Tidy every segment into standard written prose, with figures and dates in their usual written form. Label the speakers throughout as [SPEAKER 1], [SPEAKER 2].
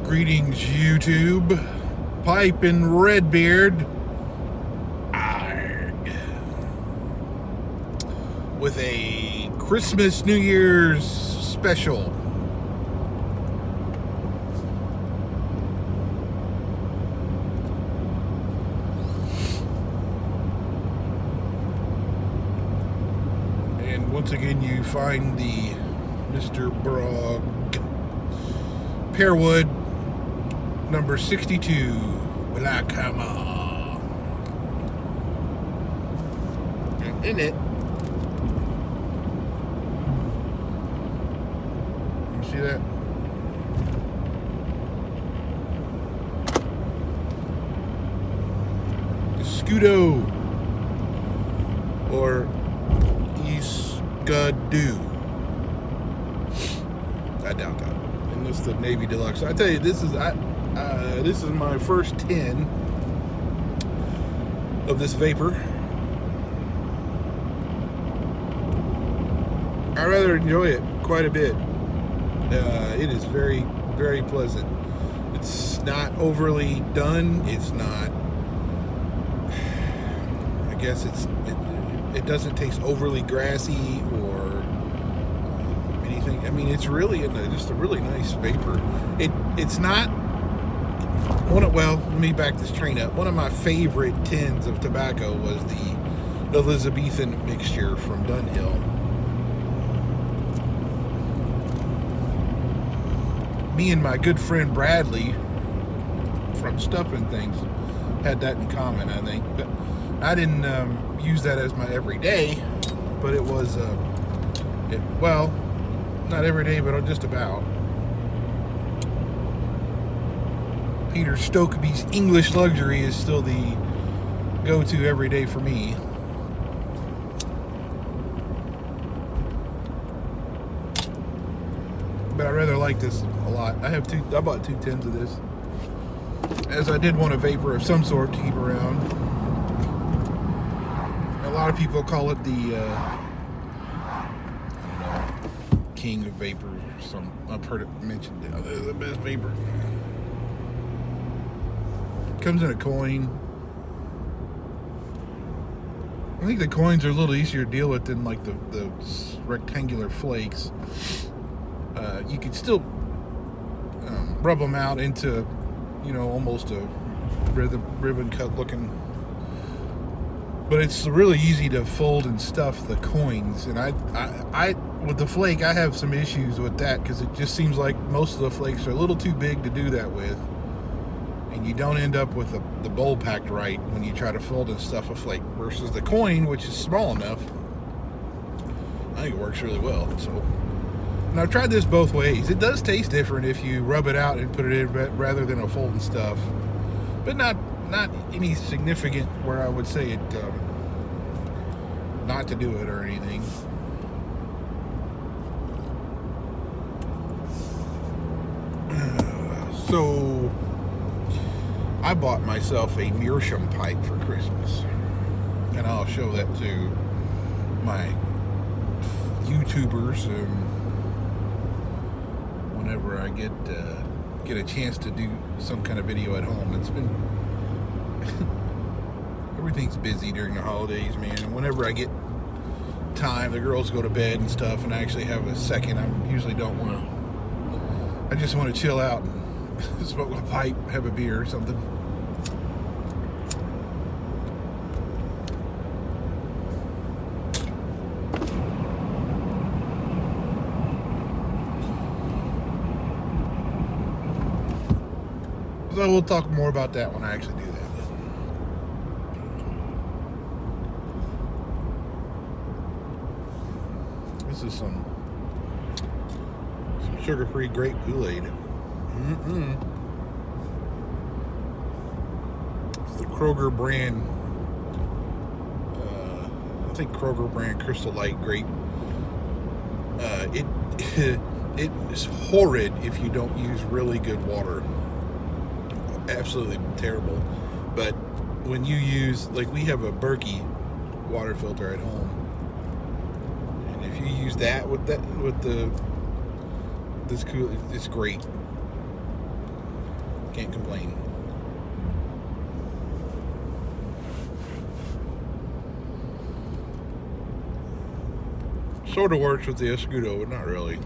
[SPEAKER 1] Greetings, YouTube. Pipe and Redbeard. Arg. With a Christmas New Year's special. And once again, you find the Mr. Brog Pearwood number 62 Black Hammer. And in it, you see that? Escudo or Escudo. I doubt that. And this is the Navy De Luxe. I tell you, this is my first 10 of this VaPer. I rather enjoy it quite a bit. It is very, very pleasant. It's not overly done. It's not. I guess it doesn't taste overly grassy or anything. I mean, it's really just a really nice VaPer. It's not one of, well, let me back this train up. One of my favorite tins of tobacco was the Elizabeathen mixture from Dunhill. Me and my good friend Bradley from Stuffing Things had that in common, I think. But I didn't use that as my everyday, but it was, well, not every day, but just about. Peter Stokeby's English Luxury is still the go-to every day for me. But I rather like this a lot. I bought 2 tins of this, as I did want a VaPer of some sort to keep around. A lot of people call it the king of VaPer. I've heard it mentioned. It's the best VaPer. Comes in a coin. I think the coins are a little easier to deal with than like the rectangular flakes. You can still rub them out into, almost a ribbon cut looking. But it's really easy to fold and stuff the coins. And I with the flake, I have some issues with that because it just seems like most of the flakes are a little too big to do that with. And you don't end up with the bowl packed right when you try to fold and stuff a flake. Versus the coin, which is small enough, I think it works really well. So, and I've tried this both ways. It does taste different if you rub it out and put it in rather than a fold and stuff. But not any significant where I would say it not to do it or anything. So I bought myself a meerschaum pipe for Christmas, and I'll show that to my YouTubers whenever I get a chance to do some kind of video at home. It's been everything's busy during the holidays, man. And whenever I get time, the girls go to bed and stuff, and I actually have a second. I usually don't want to. I just want to chill out and smoke a pipe, have a beer or something. So we'll talk more about that when I actually do that. This is some sugar-free grape Kool-Aid. It's the Kroger brand. I think Kroger brand Crystal Light grape. It is horrid if you don't use really good water. Absolutely terrible. But when you use, like, we have a Berkey water filter at home, and if you use that with this cool, it's great. Can't complain. Sort of works with the Escudo, but not really.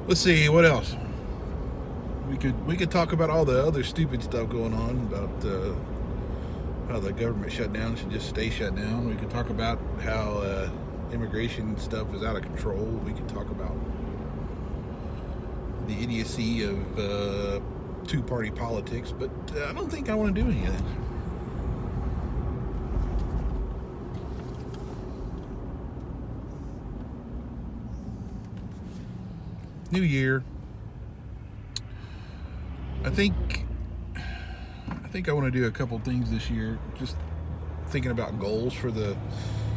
[SPEAKER 1] Let's see, what else? We could talk about all the other stupid stuff going on about how the government shutdown should just stay shut down. We could talk about how immigration stuff is out of control. We could talk about the idiocy of two-party politics, but I don't think I want to do any of that. New year. I think I want to do a couple things this year. Just thinking about goals for the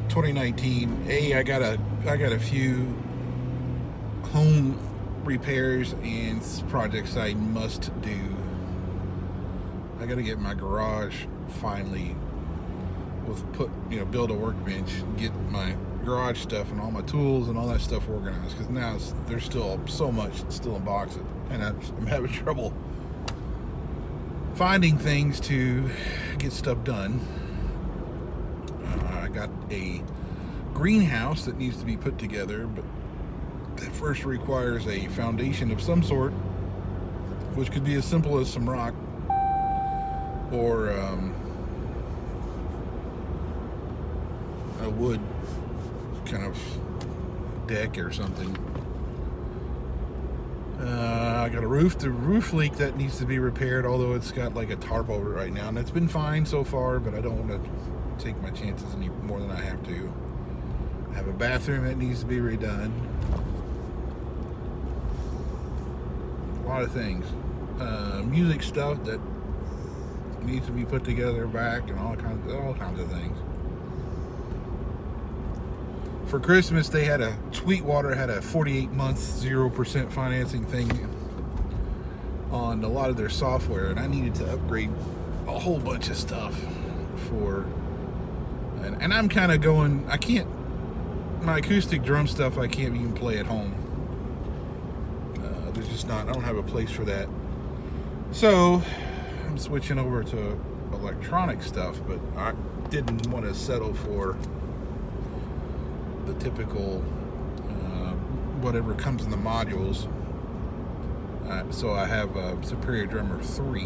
[SPEAKER 1] 2019. I got a few home repairs and projects I must do. I got to get my garage finally build a workbench, get my garage stuff and all my tools and all that stuff organized, because now there's still so much that's still in boxes, and I'm having trouble finding things to get stuff done. I got a greenhouse that needs to be put together, but that first requires a foundation of some sort, which could be as simple as some rock or a wood kind of deck or something. I got the roof leak that needs to be repaired, although it's got like a tarp over it right now, and it's been fine so far, but I don't want to take my chances any more than I have to. I have a bathroom that needs to be redone. A lot of things. Music stuff that needs to be put together back, and all kinds of things. For Christmas, Sweetwater had a 48-month 0% financing thing on a lot of their software, and I needed to upgrade a whole bunch of stuff and I'm kind of going, my acoustic drum stuff I can't even play at home. I don't have a place for that. So I'm switching over to electronic stuff, but I didn't want to settle for the typical whatever comes in the modules. So I have a Superior Drummer 3,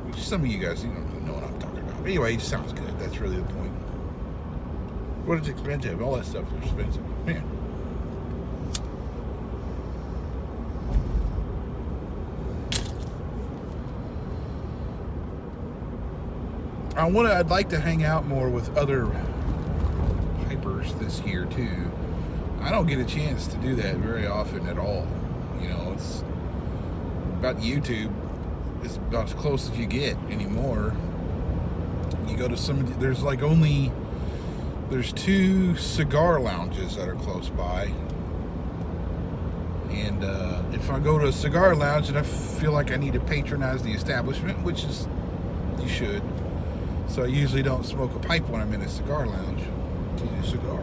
[SPEAKER 1] which some of you guys know what I'm talking about. But anyway, it sounds good. That's really the point. But it's expensive. All that stuff is expensive. Man. I'd like to hang out more with other pipers this year too. I don't get a chance to do that very often at all. It's about YouTube. It's about as close as you get anymore. You go to there's 2 cigar lounges that are close by. And if I go to a cigar lounge and I feel like I need to patronize the establishment, which is, you should. So I usually don't smoke a pipe when I'm in a cigar lounge. I do a cigar.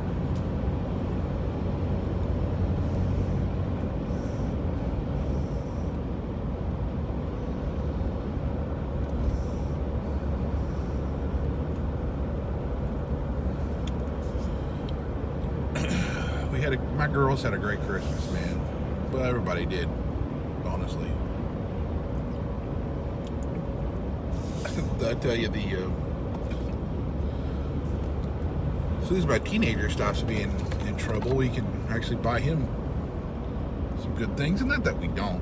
[SPEAKER 1] My girls had a great Christmas, man. Well, everybody did, honestly. I tell you, as soon as my teenager stops being in trouble, we can actually buy him some good things. And not that we don't.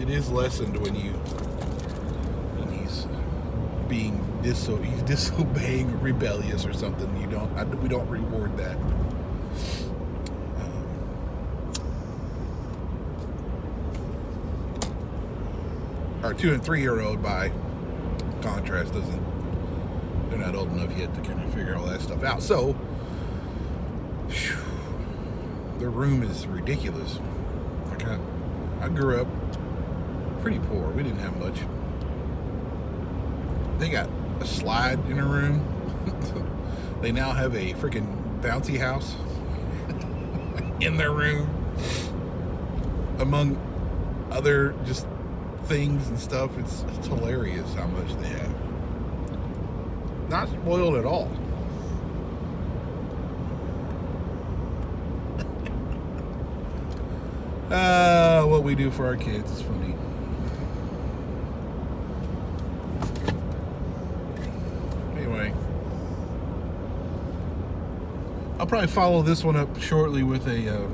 [SPEAKER 1] It is lessened when he's he's disobeying or rebellious or something. We don't reward that. Our 2- and 3-year-old, by contrast, they're not old enough yet to kind of figure all that stuff out. So, their room is ridiculous. I grew up pretty poor. We didn't have much. They got a slide in a room. They now have a freaking bouncy house. in their room, among other just things and stuff. It's hilarious how much they have. Not spoiled at all. What we do for our kids is funny. Anyway, I'll probably follow this one up shortly with a, it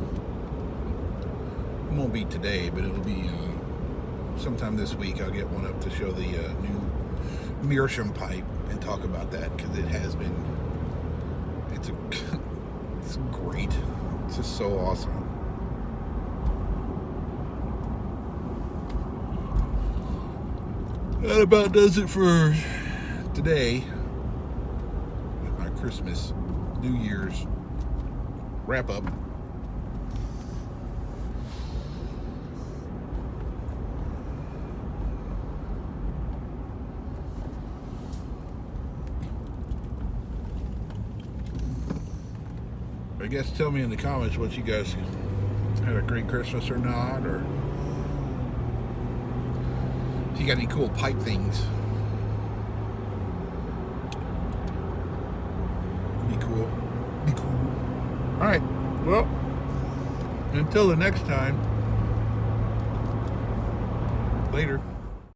[SPEAKER 1] won't be today, but it'll be sometime this week. I'll get one up to show the new meerschaum pipe and talk about that, because it has been, it's great. It's just so awesome. That about does it for today with my Christmas, New Year's wrap up. I guess tell me in the comments what you guys had a great Christmas or not, or if you got any cool pipe things. Be cool. Be cool. Alright, well, until the next time, later.